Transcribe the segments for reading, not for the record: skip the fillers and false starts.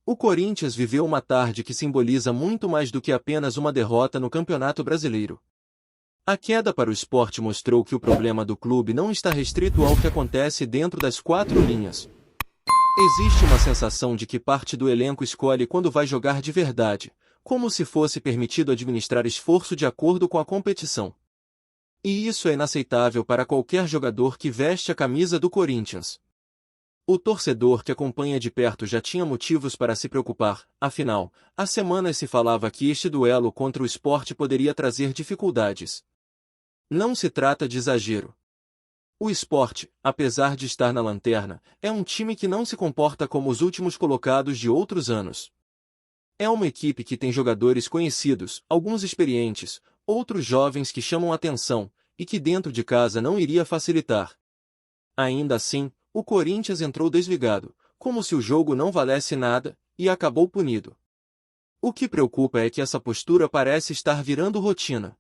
O Corinthians viveu uma tarde que simboliza muito mais do que apenas uma derrota no Campeonato Brasileiro. A queda para o Sport mostrou que o problema do clube não está restrito ao que acontece dentro das quatro linhas. Existe uma sensação de que parte do elenco escolhe quando vai jogar de verdade, como se fosse permitido administrar esforço de acordo com a competição. E isso é inaceitável para qualquer jogador que veste a camisa do Corinthians. O torcedor que acompanha de perto já tinha motivos para se preocupar, afinal, há semanas se falava que este duelo contra o Sport poderia trazer dificuldades. Não se trata de exagero. O Sport, apesar de estar na lanterna, é um time que não se comporta como os últimos colocados de outros anos. É uma equipe que tem jogadores conhecidos, alguns experientes, outros jovens que chamam atenção, e que dentro de casa não iria facilitar. Ainda assim, o Corinthians entrou desligado, como se o jogo não valesse nada, e acabou punido. O que preocupa é que essa postura parece estar virando rotina.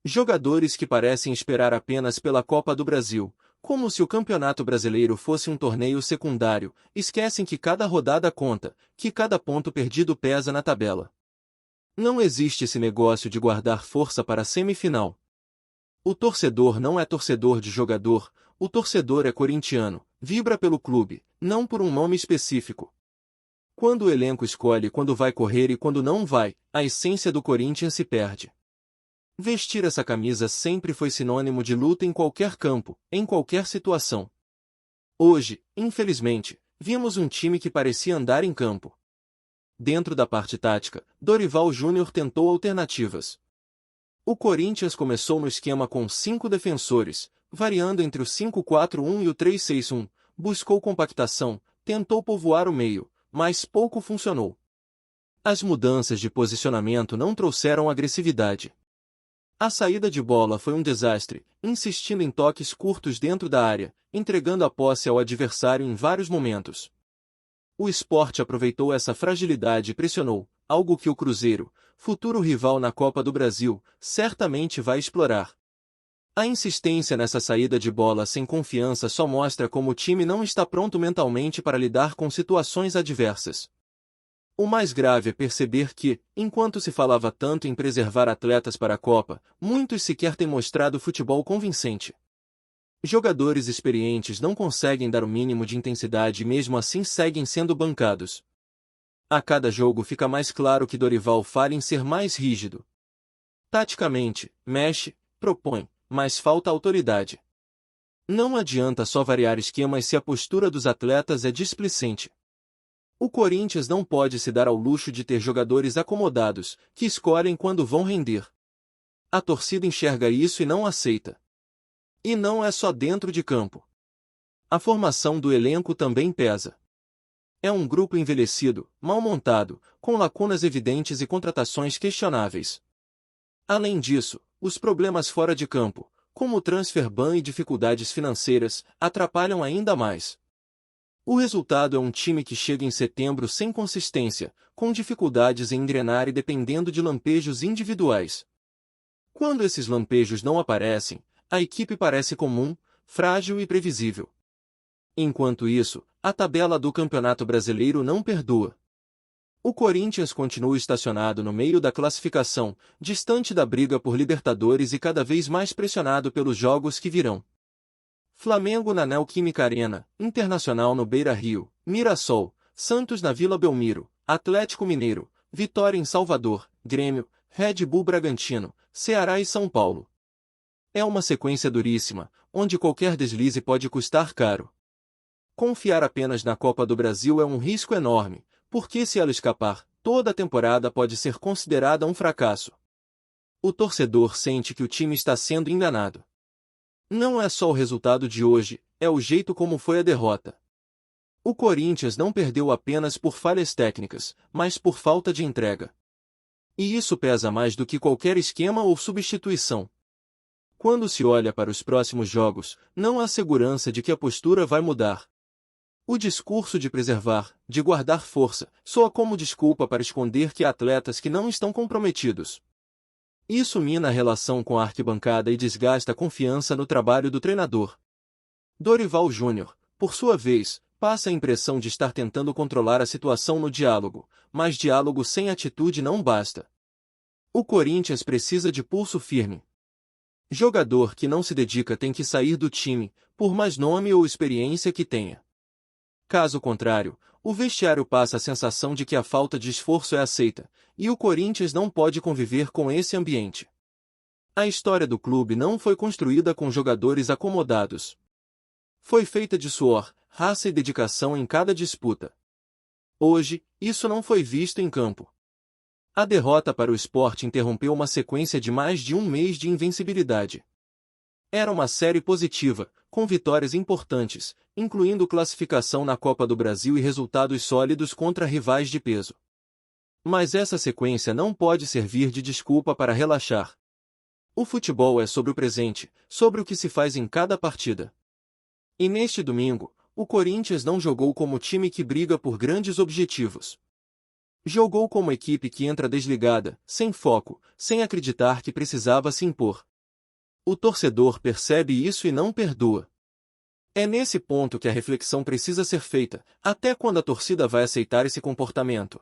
Jogadores que parecem esperar apenas pela Copa do Brasil, como se o Campeonato Brasileiro fosse um torneio secundário, esquecem que cada rodada conta, que cada ponto perdido pesa na tabela. Não existe esse negócio de guardar força para a semifinal. O torcedor não é torcedor de jogador, o torcedor é corintiano, vibra pelo clube, não por um nome específico. Quando o elenco escolhe quando vai correr e quando não vai, a essência do Corinthians se perde. Vestir essa camisa sempre foi sinônimo de luta em qualquer campo, em qualquer situação. Hoje, infelizmente, vimos um time que parecia andar em campo. Dentro da parte tática, Dorival Júnior tentou alternativas. O Corinthians começou no esquema com 5 defensores, variando entre o 5-4-1 e o 3-6-1, buscou compactação, tentou povoar o meio, mas pouco funcionou. As mudanças de posicionamento não trouxeram agressividade. A saída de bola foi um desastre, insistindo em toques curtos dentro da área, entregando a posse ao adversário em vários momentos. O Sport aproveitou essa fragilidade e pressionou, algo que o Cruzeiro, futuro rival na Copa do Brasil, certamente vai explorar. A insistência nessa saída de bola sem confiança só mostra como o time não está pronto mentalmente para lidar com situações adversas. O mais grave é perceber que, enquanto se falava tanto em preservar atletas para a Copa, muitos sequer têm mostrado futebol convincente. Jogadores experientes não conseguem dar o mínimo de intensidade e mesmo assim seguem sendo bancados. A cada jogo fica mais claro que Dorival falha em ser mais rígido. Taticamente, mexe, propõe, mas falta autoridade. Não adianta só variar esquemas se a postura dos atletas é displicente. O Corinthians não pode se dar ao luxo de ter jogadores acomodados, que escolhem quando vão render. A torcida enxerga isso e não aceita. E não é só dentro de campo. A formação do elenco também pesa. É um grupo envelhecido, mal montado, com lacunas evidentes e contratações questionáveis. Além disso, os problemas fora de campo, como o transfer ban e dificuldades financeiras, atrapalham ainda mais. O resultado é um time que chega em setembro sem consistência, com dificuldades em engrenar e dependendo de lampejos individuais. Quando esses lampejos não aparecem, a equipe parece comum, frágil e previsível. Enquanto isso, a tabela do Campeonato Brasileiro não perdoa. O Corinthians continua estacionado no meio da classificação, distante da briga por Libertadores e cada vez mais pressionado pelos jogos que virão. Flamengo na Neoquímica Arena, Internacional no Beira-Rio, Mirassol, Santos na Vila Belmiro, Atlético Mineiro, Vitória em Salvador, Grêmio, Red Bull Bragantino, Ceará e São Paulo. É uma sequência duríssima, onde qualquer deslize pode custar caro. Confiar apenas na Copa do Brasil é um risco enorme, porque se ela escapar, toda a temporada pode ser considerada um fracasso. O torcedor sente que o time está sendo enganado. Não é só o resultado de hoje, é o jeito como foi a derrota. O Corinthians não perdeu apenas por falhas técnicas, mas por falta de entrega. E isso pesa mais do que qualquer esquema ou substituição. Quando se olha para os próximos jogos, não há segurança de que a postura vai mudar. O discurso de preservar, de guardar força, soa como desculpa para esconder que há atletas que não estão comprometidos. Isso mina a relação com a arquibancada e desgasta a confiança no trabalho do treinador. Dorival Júnior, por sua vez, Passa a impressão de estar tentando controlar a situação no diálogo, mas diálogo sem atitude não basta. O Corinthians precisa de pulso firme. Jogador que não se dedica tem que sair do time, por mais nome ou experiência que tenha. Caso contrário, o vestiário passa a sensação de que a falta de esforço é aceita, e o Corinthians não pode conviver com esse ambiente. A história do clube não foi construída com jogadores acomodados. Foi feita de suor, raça e dedicação em cada disputa. Hoje, isso não foi visto em campo. A derrota para o Sport interrompeu uma sequência de mais de um mês de invencibilidade. Era uma série positiva, com vitórias importantes, incluindo classificação na Copa do Brasil e resultados sólidos contra rivais de peso. Mas essa sequência não pode servir de desculpa para relaxar. O futebol é sobre o presente, sobre o que se faz em cada partida. E neste domingo, o Corinthians não jogou como time que briga por grandes objetivos. Jogou como equipe que entra desligada, sem foco, sem acreditar que precisava se impor. O torcedor percebe isso e não perdoa. É nesse ponto que a reflexão precisa ser feita, até quando a torcida vai aceitar esse comportamento?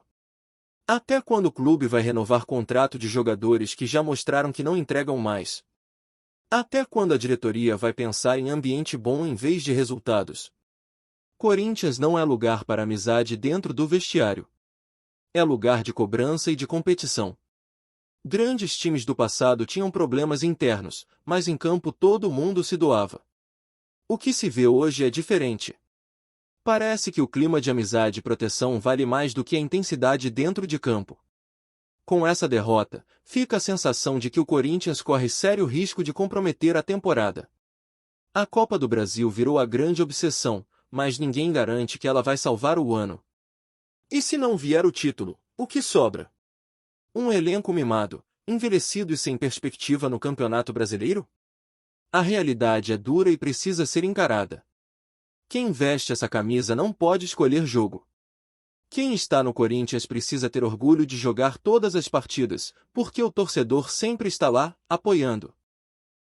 Até quando o clube vai renovar contrato de jogadores que já mostraram que não entregam mais? Até quando a diretoria vai pensar em ambiente bom em vez de resultados? Corinthians não é lugar para amizade dentro do vestiário. É lugar de cobrança e de competição. Grandes times do passado tinham problemas internos, mas em campo todo mundo se doava. O que se vê hoje é diferente. Parece que o clima de amizade e proteção vale mais do que a intensidade dentro de campo. Com essa derrota, fica a sensação de que o Corinthians corre sério risco de comprometer a temporada. A Copa do Brasil virou a grande obsessão, mas ninguém garante que ela vai salvar o ano. E se não vier o título, o que sobra? Um elenco mimado, envelhecido e sem perspectiva no Campeonato Brasileiro? A realidade é dura e precisa ser encarada. Quem veste essa camisa não pode escolher jogo. Quem está no Corinthians precisa ter orgulho de jogar todas as partidas, porque o torcedor sempre está lá, apoiando.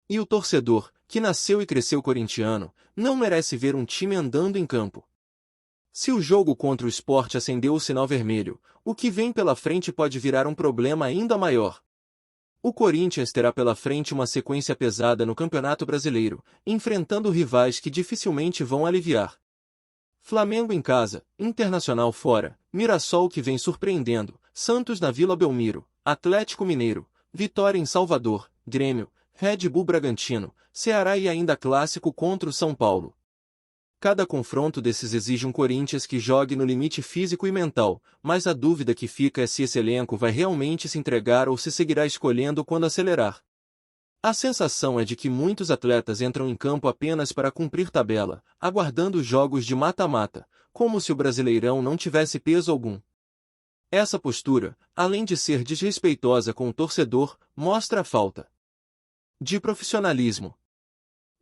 E o torcedor, que nasceu e cresceu corintiano, não merece ver um time andando em campo. Se o jogo contra o Sport acendeu o sinal vermelho, o que vem pela frente pode virar um problema ainda maior. O Corinthians terá pela frente uma sequência pesada no Campeonato Brasileiro, enfrentando rivais que dificilmente vão aliviar. Flamengo em casa, Internacional fora, Mirassol que vem surpreendendo, Santos na Vila Belmiro, Atlético Mineiro, Vitória em Salvador, Grêmio, Red Bull Bragantino, Ceará e ainda clássico contra o São Paulo. Cada confronto desses exige um Corinthians que jogue no limite físico e mental, mas a dúvida que fica é se esse elenco vai realmente se entregar ou se seguirá escolhendo quando acelerar. A sensação é de que muitos atletas entram em campo apenas para cumprir tabela, aguardando os jogos de mata-mata, como se o Brasileirão não tivesse peso algum. Essa postura, além de ser desrespeitosa com o torcedor, mostra a falta de profissionalismo.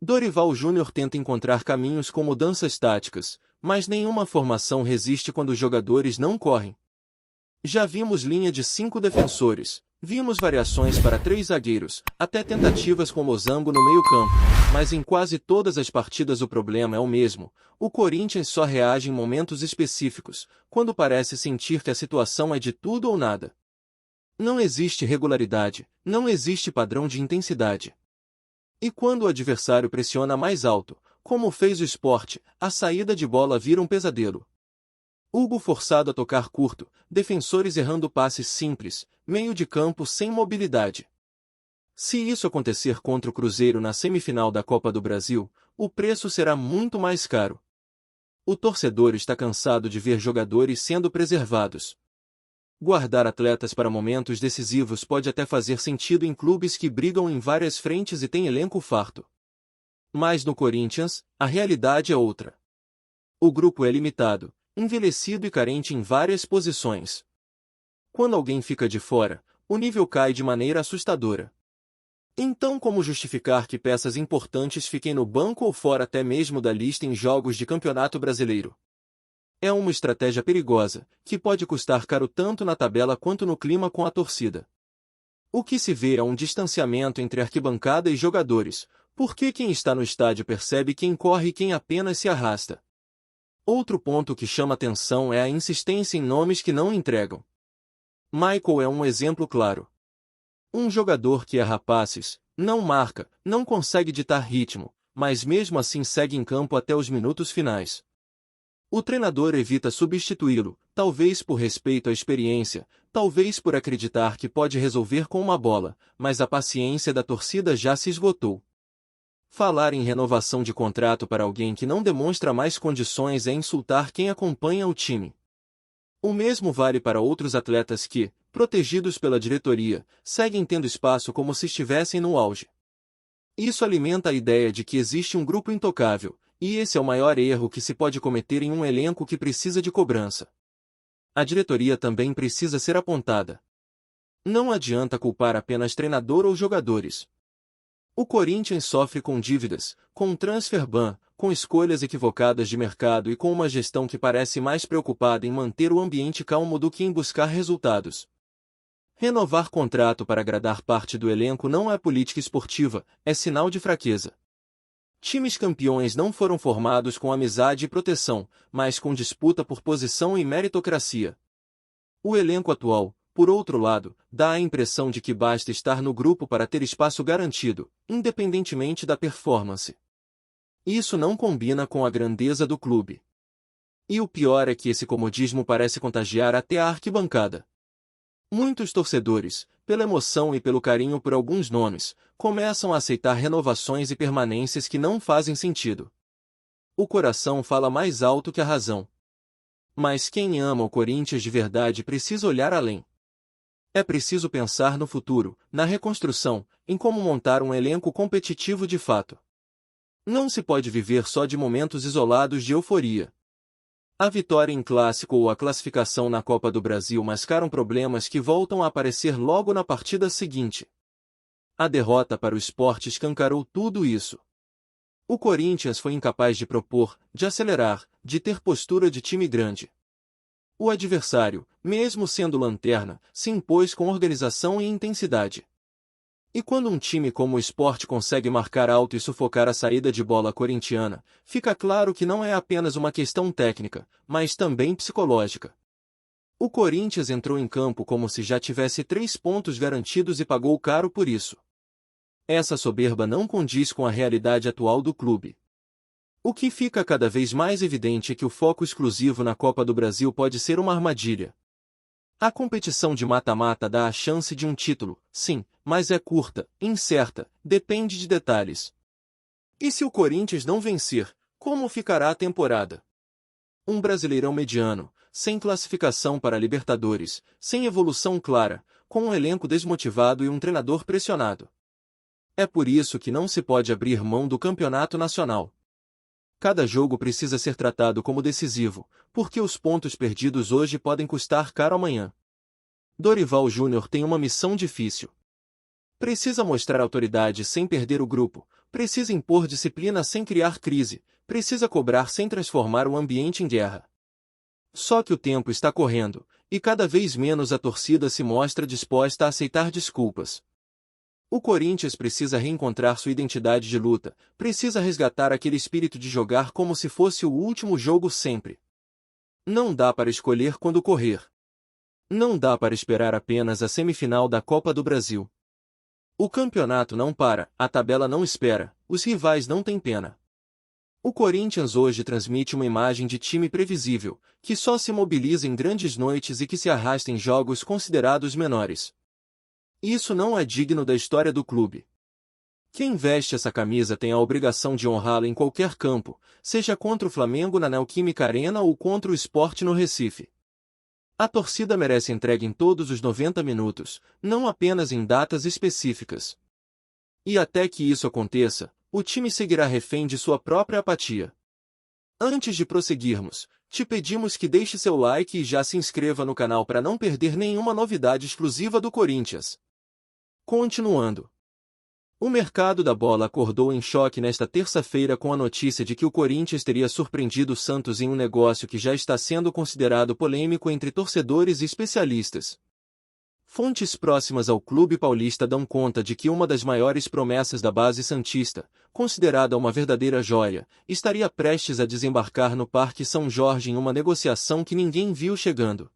Dorival Júnior tenta encontrar caminhos com mudanças táticas, mas nenhuma formação resiste quando os jogadores não correm. Já vimos linha de 5 defensores, vimos variações para 3 zagueiros, até tentativas com losango no meio-campo, mas em quase todas as partidas o problema é o mesmo: o Corinthians só reage em momentos específicos, quando parece sentir que a situação é de tudo ou nada. Não existe regularidade, não existe padrão de intensidade. E quando o adversário pressiona mais alto, como fez o Sport, a saída de bola vira um pesadelo. Hugo forçado a tocar curto, defensores errando passes simples, meio de campo sem mobilidade. Se isso acontecer contra o Cruzeiro na semifinal da Copa do Brasil, o preço será muito mais caro. O torcedor está cansado de ver jogadores sendo preservados. Guardar atletas para momentos decisivos pode até fazer sentido em clubes que brigam em várias frentes e têm elenco farto. Mas no Corinthians, a realidade é outra. O grupo é limitado, envelhecido e carente em várias posições. Quando alguém fica de fora, o nível cai de maneira assustadora. Então, como justificar que peças importantes fiquem no banco ou fora até mesmo da lista em jogos de Campeonato Brasileiro? É uma estratégia perigosa, que pode custar caro tanto na tabela quanto no clima com a torcida. O que se vê é um distanciamento entre arquibancada e jogadores, porque quem está no estádio percebe quem corre e quem apenas se arrasta. Outro ponto que chama atenção é a insistência em nomes que não entregam. Michael é um exemplo claro. Um jogador que erra passes, não marca, não consegue ditar ritmo, mas mesmo assim segue em campo até os minutos finais. O treinador evita substituí-lo, talvez por respeito à experiência, talvez por acreditar que pode resolver com uma bola, mas a paciência da torcida já se esgotou. Falar em renovação de contrato para alguém que não demonstra mais condições é insultar quem acompanha o time. O mesmo vale para outros atletas que, protegidos pela diretoria, seguem tendo espaço como se estivessem no auge. Isso alimenta a ideia de que existe um grupo intocável, e esse é o maior erro que se pode cometer em um elenco que precisa de cobrança. A diretoria também precisa ser apontada. Não adianta culpar apenas treinador ou jogadores. O Corinthians sofre com dívidas, com um transfer ban, com escolhas equivocadas de mercado e com uma gestão que parece mais preocupada em manter o ambiente calmo do que em buscar resultados. Renovar contrato para agradar parte do elenco não é política esportiva, é sinal de fraqueza. Times campeões não foram formados com amizade e proteção, mas com disputa por posição e meritocracia. O elenco atual, por outro lado, dá a impressão de que basta estar no grupo para ter espaço garantido, independentemente da performance. Isso não combina com a grandeza do clube. E o pior é que esse comodismo parece contagiar até a arquibancada. Muitos torcedores, pela emoção e pelo carinho por alguns nomes, começam a aceitar renovações e permanências que não fazem sentido. O coração fala mais alto que a razão. Mas quem ama o Corinthians de verdade precisa olhar além. É preciso pensar no futuro, na reconstrução, em como montar um elenco competitivo de fato. Não se pode viver só de momentos isolados de euforia. A vitória em clássico ou a classificação na Copa do Brasil mascaram problemas que voltam a aparecer logo na partida seguinte. A derrota para o Sport escancarou tudo isso. O Corinthians foi incapaz de propor, de acelerar, de ter postura de time grande. O adversário, mesmo sendo lanterna, se impôs com organização e intensidade. E quando um time como o Sport consegue marcar alto e sufocar a saída de bola corintiana, fica claro que não é apenas uma questão técnica, mas também psicológica. O Corinthians entrou em campo como se já tivesse 3 pontos garantidos e pagou caro por isso. Essa soberba não condiz com a realidade atual do clube. O que fica cada vez mais evidente é que o foco exclusivo na Copa do Brasil pode ser uma armadilha. A competição de mata-mata dá a chance de um título, sim, mas é curta, incerta, depende de detalhes. E se o Corinthians não vencer, como ficará a temporada? Um Brasileirão mediano, sem classificação para a Libertadores, sem evolução clara, com um elenco desmotivado e um treinador pressionado. É por isso que não se pode abrir mão do campeonato nacional. Cada jogo precisa ser tratado como decisivo, porque os pontos perdidos hoje podem custar caro amanhã. Dorival Júnior tem uma missão difícil. Precisa mostrar autoridade sem perder o grupo, precisa impor disciplina sem criar crise, precisa cobrar sem transformar o ambiente em guerra. Só que o tempo está correndo, e cada vez menos a torcida se mostra disposta a aceitar desculpas. O Corinthians precisa reencontrar sua identidade de luta, precisa resgatar aquele espírito de jogar como se fosse o último jogo sempre. Não dá para escolher quando correr. Não dá para esperar apenas a semifinal da Copa do Brasil. O campeonato não para, a tabela não espera, os rivais não têm pena. O Corinthians hoje transmite uma imagem de time previsível, que só se mobiliza em grandes noites e que se arrasta em jogos considerados menores. Isso não é digno da história do clube. Quem veste essa camisa tem a obrigação de honrá-la em qualquer campo, seja contra o Flamengo na Neoquímica Arena ou contra o Sport no Recife. A torcida merece entrega em todos os 90 minutos, não apenas em datas específicas. E até que isso aconteça, o time seguirá refém de sua própria apatia. Antes de prosseguirmos, te pedimos que deixe seu like e já se inscreva no canal para não perder nenhuma novidade exclusiva do Corinthians. Continuando. O mercado da bola acordou em choque nesta terça-feira com a notícia de que o Corinthians teria surpreendido o Santos em um negócio que já está sendo considerado polêmico entre torcedores e especialistas. Fontes próximas ao clube paulista dão conta de que uma das maiores promessas da base santista, considerada uma verdadeira joia, estaria prestes a desembarcar no Parque São Jorge em uma negociação que ninguém viu chegando.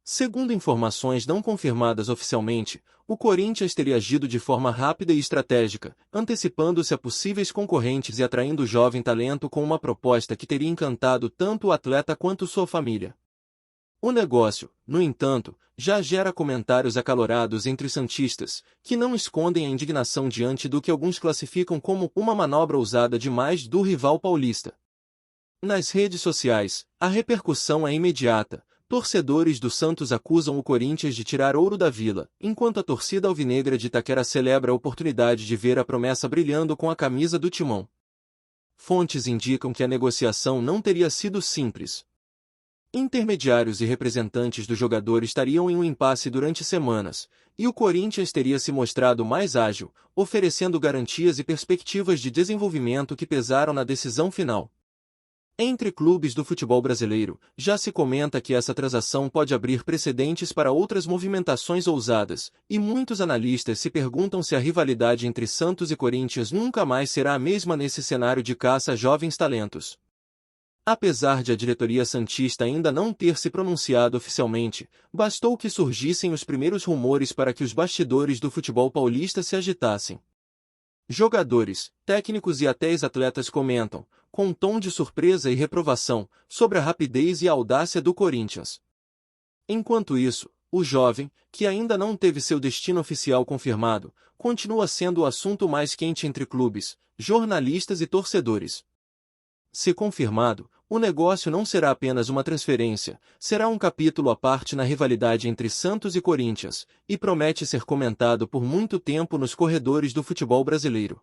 Segundo informações não confirmadas oficialmente, o Corinthians teria agido de forma rápida e estratégica, antecipando-se a possíveis concorrentes e atraindo o jovem talento com uma proposta que teria encantado tanto o atleta quanto sua família. O negócio, no entanto, já gera comentários acalorados entre os santistas, que não escondem a indignação diante do que alguns classificam como uma manobra ousada demais do rival paulista. Nas redes sociais, a repercussão é imediata. Torcedores do Santos acusam o Corinthians de tirar ouro da Vila, enquanto a torcida alvinegra de Itaquera celebra a oportunidade de ver a promessa brilhando com a camisa do Timão. Fontes indicam que a negociação não teria sido simples. Intermediários e representantes do jogador estariam em um impasse durante semanas, e o Corinthians teria se mostrado mais ágil, oferecendo garantias e perspectivas de desenvolvimento que pesaram na decisão final. Entre clubes do futebol brasileiro, já se comenta que essa transação pode abrir precedentes para outras movimentações ousadas, e muitos analistas se perguntam se a rivalidade entre Santos e Corinthians nunca mais será a mesma nesse cenário de caça a jovens talentos. Apesar de a diretoria santista ainda não ter se pronunciado oficialmente, bastou que surgissem os primeiros rumores para que os bastidores do futebol paulista se agitassem. Jogadores, técnicos e até ex-atletas comentam, com um tom de surpresa e reprovação, sobre a rapidez e a audácia do Corinthians. Enquanto isso, o jovem, que ainda não teve seu destino oficial confirmado, continua sendo o assunto mais quente entre clubes, jornalistas e torcedores. Se confirmado, o negócio não será apenas uma transferência, será um capítulo à parte na rivalidade entre Santos e Corinthians, e promete ser comentado por muito tempo nos corredores do futebol brasileiro.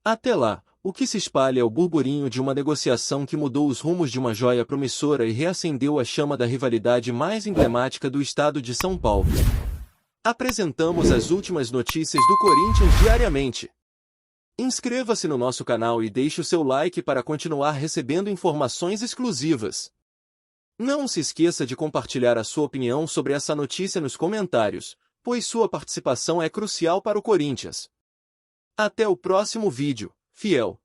Até lá, o que se espalha é o burburinho de uma negociação que mudou os rumos de uma joia promissora e reacendeu a chama da rivalidade mais emblemática do estado de São Paulo. Apresentamos as últimas notícias do Corinthians diariamente. Inscreva-se no nosso canal e deixe o seu like para continuar recebendo informações exclusivas. Não se esqueça de compartilhar a sua opinião sobre essa notícia nos comentários, pois sua participação é crucial para o Corinthians. Até o próximo vídeo, fiel!